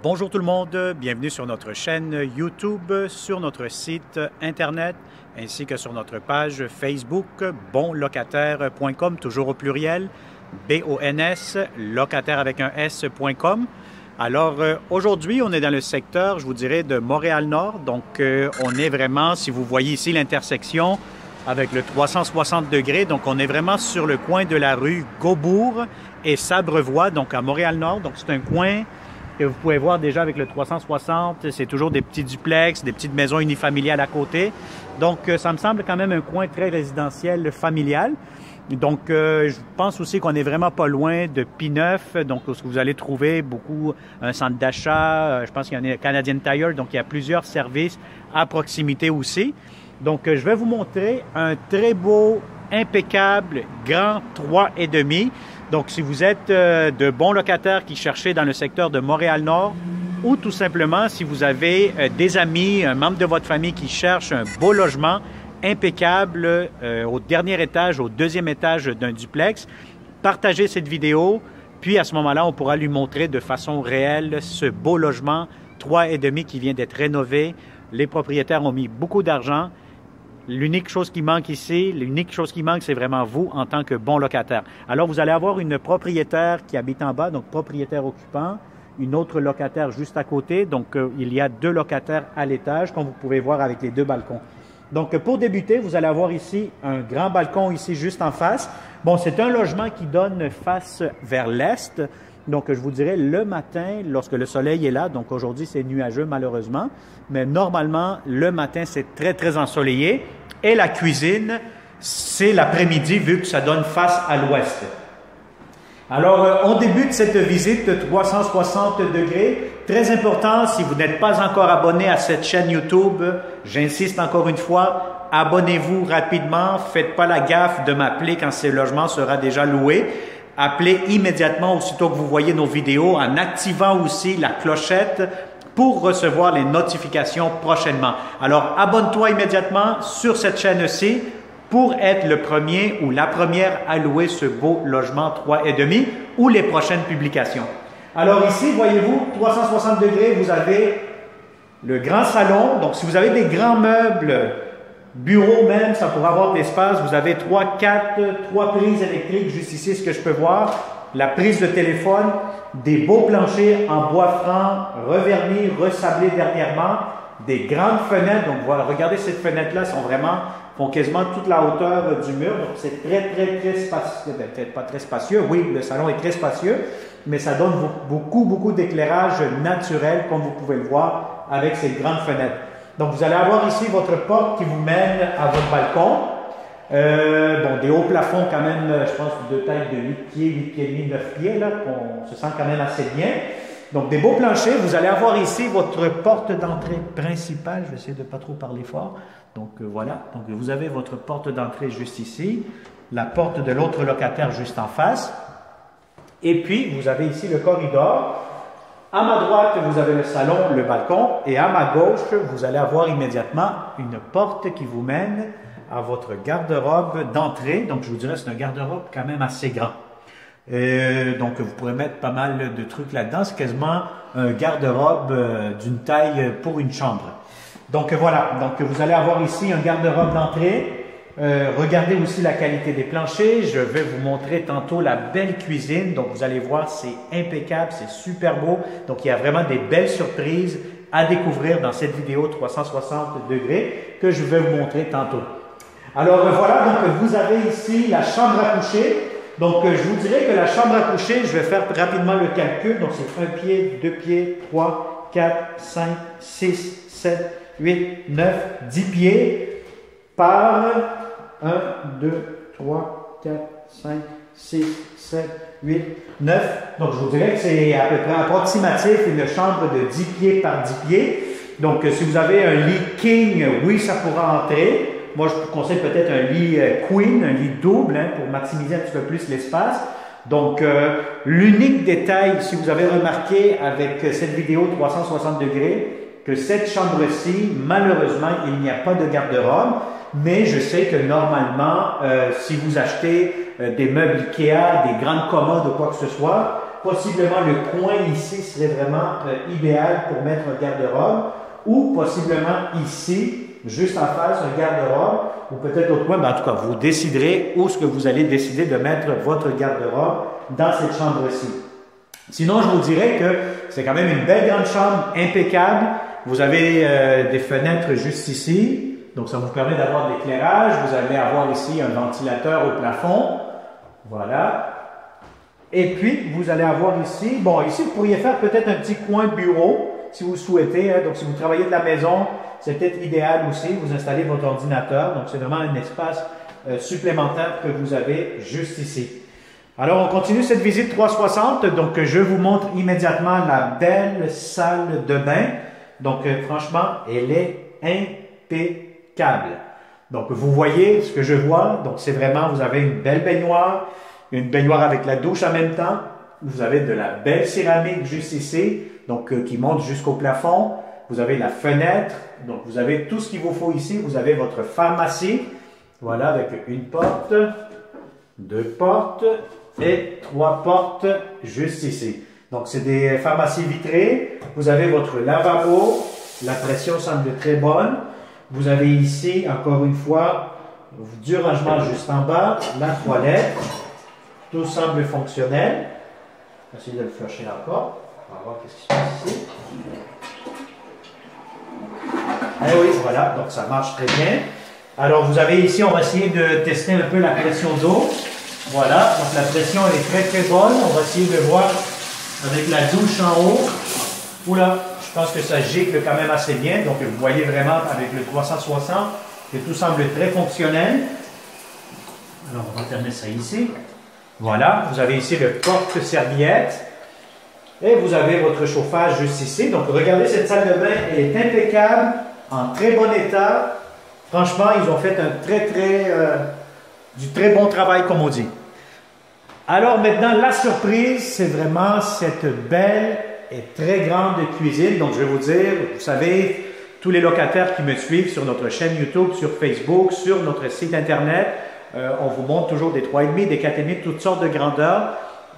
Bonjour tout le monde, bienvenue sur notre chaîne YouTube, sur notre site Internet, ainsi que sur notre page Facebook, bonlocataire.com, toujours au pluriel, B-O-N-S, locataire avec un S.com. Alors, aujourd'hui, on est dans le secteur, je vous dirais, de Montréal-Nord. Donc, on est vraiment, si vous voyez ici l'intersection avec le 360 degrés, donc on est vraiment sur le coin de la rue Gaubourg et Sabrevois, donc à Montréal-Nord. Donc, c'est un coin que vous pouvez voir déjà avec le 360, c'est toujours des petits duplex, des petites maisons unifamiliales à côté. Donc, ça me semble quand même un coin très résidentiel, familial. Donc, je pense aussi qu'on n'est vraiment pas loin de P9, donc où vous allez trouver beaucoup un centre d'achat. Je pense qu'il y en a Canadian Tire, donc il y a plusieurs services à proximité aussi. Donc, je vais vous montrer un très beau, impeccable, grand 3,5. Donc, si vous êtes de bons locataires qui cherchez dans le secteur de Montréal-Nord, ou tout simplement si vous avez des amis, un membre de votre famille qui cherche un beau logement impeccable au dernier étage, au deuxième étage d'un duplex, partagez cette vidéo, puis à ce moment-là, on pourra lui montrer de façon réelle ce beau logement 3,5 qui vient d'être rénové. Les propriétaires ont mis beaucoup d'argent. L'unique chose qui manque ici, c'est vraiment vous en tant que bon locataire. Alors, vous allez avoir une propriétaire qui habite en bas, donc propriétaire occupant, une autre locataire juste à côté. Donc, il y a deux locataires à l'étage, comme vous pouvez voir avec les deux balcons. Donc, pour débuter, vous allez avoir ici un grand balcon ici juste en face. Bon, c'est un logement qui donne face vers l'est. Donc, je vous dirais le matin, lorsque le soleil est là, donc aujourd'hui c'est nuageux malheureusement, mais normalement, le matin c'est très, très ensoleillé. Et la cuisine, c'est l'après-midi vu que ça donne face à l'ouest. Alors, on débute cette visite de 360 degrés. Très important, si vous n'êtes pas encore abonné à cette chaîne YouTube, j'insiste encore une fois, abonnez-vous rapidement. Faites pas la gaffe de m'appeler quand ce logement sera déjà loué. Appelez immédiatement aussitôt que vous voyez nos vidéos en activant aussi la clochette pour recevoir les notifications prochainement. Alors, abonne-toi immédiatement sur cette chaîne-ci pour être le premier ou la première à louer ce beau logement 3,5 ou les prochaines publications. Alors ici, voyez-vous, 360 degrés, vous avez le grand salon. Donc, si vous avez des grands meubles, bureau même, ça pourrait avoir de l'espace. Vous avez 3 prises électriques juste ici, ce que je peux voir. La prise de téléphone, des beaux planchers en bois franc, revernis, resablés dernièrement, des grandes fenêtres. Donc, voilà, regardez ces fenêtres-là, font quasiment toute la hauteur du mur. Donc, c'est très, très, très spacieux. Peut-être pas très spacieux. Oui, le salon est très spacieux, mais ça donne beaucoup, beaucoup d'éclairage naturel, comme vous pouvez le voir, avec ces grandes fenêtres. Donc, vous allez avoir ici votre porte qui vous mène à votre balcon. Bon, des hauts plafonds quand même, je pense, de taille de 8 pieds, 8 pieds et demi, 9 pieds, là, qu'on se sent quand même assez bien. Donc, des beaux planchers. Vous allez avoir ici votre porte d'entrée principale. Je vais essayer de ne pas trop parler fort. Donc, voilà. Donc, vous avez votre porte d'entrée juste ici. La porte de l'autre locataire juste en face. Et puis, vous avez ici le corridor. À ma droite, vous avez le salon, le balcon, et à ma gauche, vous allez avoir immédiatement une porte qui vous mène à votre garde-robe d'entrée. Donc, je vous dirais, c'est un garde-robe quand même assez grand. Donc, vous pourrez mettre pas mal de trucs là-dedans. C'est quasiment un garde-robe d'une taille pour une chambre. Donc, voilà. Donc, vous allez avoir ici un garde-robe d'entrée. Regardez aussi la qualité des planchers. Je vais vous montrer tantôt la belle cuisine. Donc, vous allez voir, c'est impeccable, c'est super beau. Donc, il y a vraiment des belles surprises à découvrir dans cette vidéo 360 degrés que je vais vous montrer tantôt. Alors, voilà, donc vous avez ici la chambre à coucher. Donc, je vous dirais que la chambre à coucher, je vais faire rapidement le calcul. Donc, c'est 1 pied, 2 pieds, 3, 4, 5, 6, 7, 8, 9, 10 pieds par 1, 2, 3, 4, 5, 6, 7, 8, 9. Donc, je vous dirais que c'est à peu près approximatif une chambre de 10 pieds par 10 pieds. Donc, si vous avez un lit king, oui, ça pourra entrer. Moi, je vous conseille peut-être un lit queen, un lit double, pour maximiser un petit peu plus l'espace. Donc, l'unique détail, si vous avez remarqué avec cette vidéo 360 degrés, que cette chambre-ci, malheureusement, il n'y a pas de garde-robe. Mais je sais que normalement, si vous achetez des meubles Ikea, des grandes commodes ou quoi que ce soit, Possiblement, le coin ici serait vraiment idéal pour mettre un garde-robe, ou possiblement ici, juste en face, un garde-robe, ou peut-être d'autres coins. En tout cas, vous déciderez où est-ce que vous allez décider de mettre votre garde-robe dans cette chambre-ci. Sinon, je vous dirais que c'est quand même une belle grande chambre, impeccable. Vous avez des fenêtres juste ici, donc ça vous permet d'avoir de l'éclairage. Vous allez avoir ici un ventilateur au plafond. Voilà. Et puis, vous allez avoir ici, bon, ici, vous pourriez faire peut-être un petit coin bureau, si vous souhaitez. Hein. Donc, si vous travaillez de la maison, c'est peut-être idéal aussi. Vous installez votre ordinateur. Donc, c'est vraiment un espace supplémentaire que vous avez juste ici. Alors, on continue cette visite 360. Donc, je vous montre immédiatement la belle salle de bain. Donc, franchement, elle est impeccable. Donc, vous voyez ce que je vois. Donc, c'est vraiment, vous avez une belle baignoire avec la douche en même temps. Vous avez de la belle céramique juste ici, donc qui monte jusqu'au plafond. Vous avez la fenêtre, donc vous avez tout ce qu'il vous faut ici. Vous avez votre pharmacie, voilà, avec une porte, deux portes et trois portes juste ici. Donc, c'est des pharmacies vitrées. Vous avez votre lavabo. La pression semble très bonne. Vous avez ici, encore une fois, du rangement juste en bas, la toilette. Tout semble fonctionnel. On va essayer de le flusher encore. On va voir ce qui se passe ici. Eh oui, voilà, donc ça marche très bien. Alors, vous avez ici, on va essayer de tester un peu la pression d'eau. Voilà, donc la pression, elle est très très bonne. On va essayer de voir avec la douche en haut. Oula, je pense que ça gicle quand même assez bien. Donc, vous voyez vraiment avec le 360 que tout semble très fonctionnel. Alors, on va terminer ça ici. Voilà, vous avez ici le porte-serviette. Et vous avez votre chauffage juste ici. Donc, regardez cette salle de bain, elle est impeccable, en très bon état. Franchement, ils ont fait du très bon travail, comme on dit. Alors maintenant, la surprise, c'est vraiment cette belle et très grande cuisine. Donc, je vais vous dire, vous savez, tous les locataires qui me suivent sur notre chaîne YouTube, sur Facebook, sur notre site Internet, on vous montre toujours des 3,5, des 4,5, toutes sortes de grandeurs.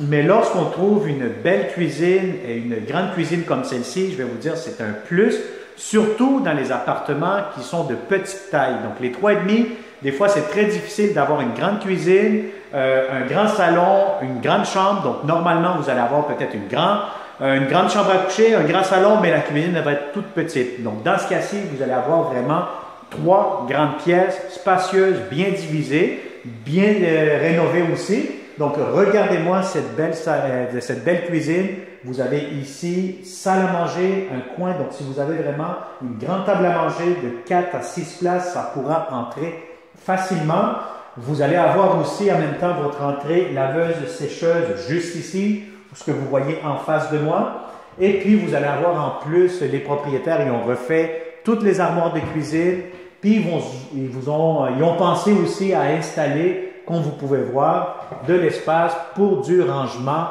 Mais lorsqu'on trouve une belle cuisine et une grande cuisine comme celle-ci, je vais vous dire, c'est un plus, surtout dans les appartements qui sont de petite taille. Donc, les 3,5, des fois, c'est très difficile d'avoir une grande cuisine, un grand salon, une grande chambre. Donc, normalement, vous allez avoir peut-être une grande chambre à coucher, un grand salon, mais la cuisine va être toute petite. Donc, dans ce cas-ci, vous allez avoir vraiment 3 grandes pièces spacieuses, bien divisées, bien rénovées aussi. Donc, regardez-moi cette belle cuisine. Vous avez ici salle à manger, un coin. Donc, si vous avez vraiment une grande table à manger de 4 à 6 places, ça pourra entrer facilement. Vous allez avoir aussi en même temps votre entrée laveuse sécheuse juste ici, ce que vous voyez en face de moi. Et puis, vous allez avoir en plus, les propriétaires, ils ont refait toutes les armoires de cuisine. Puis, ils ont pensé aussi à installer, comme vous pouvez voir, de l'espace pour du rangement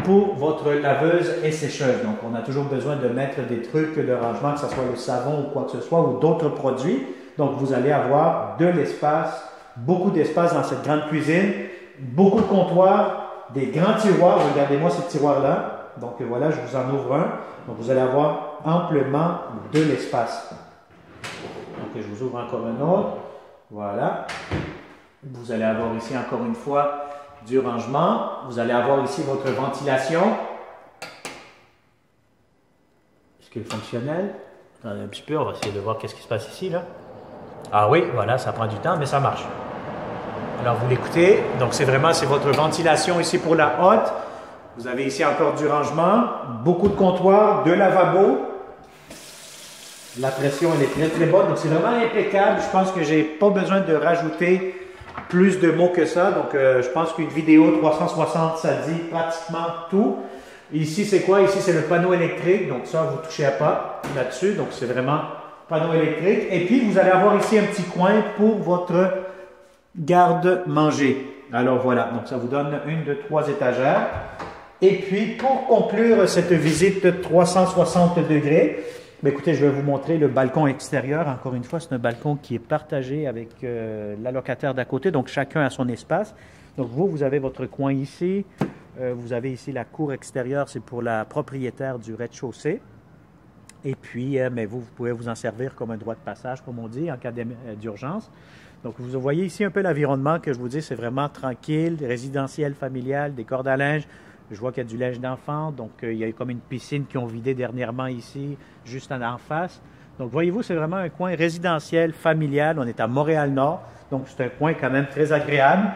pour votre laveuse et sécheuse. Donc, on a toujours besoin de mettre des trucs de rangement, que ce soit le savon ou quoi que ce soit, ou d'autres produits. Donc, vous allez avoir de l'espace, beaucoup d'espace dans cette grande cuisine, beaucoup de comptoirs, des grands tiroirs. Regardez-moi ces tiroirs-là. Donc, voilà, je vous en ouvre un. Donc, vous allez avoir amplement de l'espace. Donc, je vous ouvre encore un autre. Voilà. Vous allez avoir ici, encore une fois, du rangement. Vous allez avoir ici votre ventilation. Est-ce qu'elle est fonctionnelle? Attendez un petit peu, on va essayer de voir qu'est-ce qui se passe ici, là. Ah oui, voilà, ça prend du temps, mais ça marche. Alors, vous l'écoutez. Donc, c'est votre ventilation ici pour la hotte. Vous avez ici encore du rangement, beaucoup de comptoirs, de lavabo. La pression, elle est très, très bonne. Donc, c'est vraiment impeccable. Je pense que je n'ai pas besoin de rajouter plus de mots que ça. Donc, je pense qu'une vidéo 360, ça dit pratiquement tout. Ici, c'est quoi? Ici, c'est le panneau électrique. Donc, ça, vous ne touchez pas là-dessus. Donc, c'est vraiment panneau électrique. Et puis, vous allez avoir ici un petit coin pour votre garde-manger. Alors, voilà. Donc, ça vous donne 1, 2, 3 étagères. Et puis, pour conclure cette visite 360 degrés, bien, écoutez, je vais vous montrer le balcon extérieur. Encore une fois, c'est un balcon qui est partagé avec la locataire d'à côté. Donc, chacun a son espace. Donc, vous avez votre coin ici. Vous avez ici la cour extérieure, c'est pour la propriétaire du rez-de-chaussée. Et puis, mais vous pouvez vous en servir comme un droit de passage, comme on dit, en cas d'urgence. Donc, vous voyez ici un peu l'environnement que je vous dis, c'est vraiment tranquille, résidentiel, familial, des cordes à linge. Je vois qu'il y a du linge d'enfant, donc il y a comme une piscine qu'ils ont vidée dernièrement ici, juste en face. Donc, voyez-vous, c'est vraiment un coin résidentiel, familial. On est à Montréal-Nord, donc c'est un coin quand même très agréable.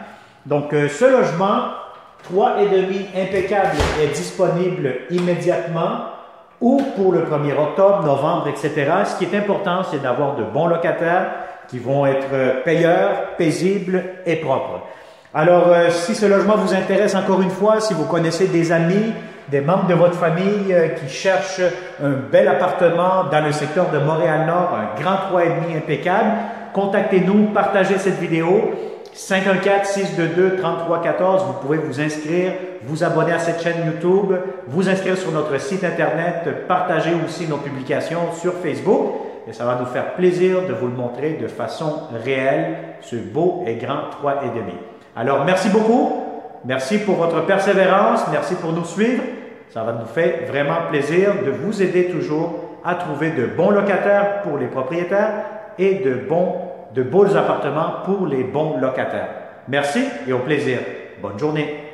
Donc, ce logement, 3,5 impeccable, est disponible immédiatement ou pour le 1er octobre, novembre, etc. Ce qui est important, c'est d'avoir de bons locataires qui vont être payeurs, paisibles et propres. Alors, si ce logement vous intéresse, encore une fois, si vous connaissez des amis, des membres de votre famille qui cherchent un bel appartement dans le secteur de Montréal-Nord, un grand 3,5 impeccable, contactez-nous, partagez cette vidéo. 514-622-3314, vous pouvez vous inscrire, vous abonner à cette chaîne YouTube, vous inscrire sur notre site Internet, partager aussi nos publications sur Facebook et ça va nous faire plaisir de vous le montrer de façon réelle, ce beau et grand 3,5. Alors, merci beaucoup, merci pour votre persévérance, merci pour nous suivre, ça va nous faire vraiment plaisir de vous aider toujours à trouver de bons locataires pour les propriétaires et de beaux appartements pour les bons locataires. Merci et au plaisir. Bonne journée.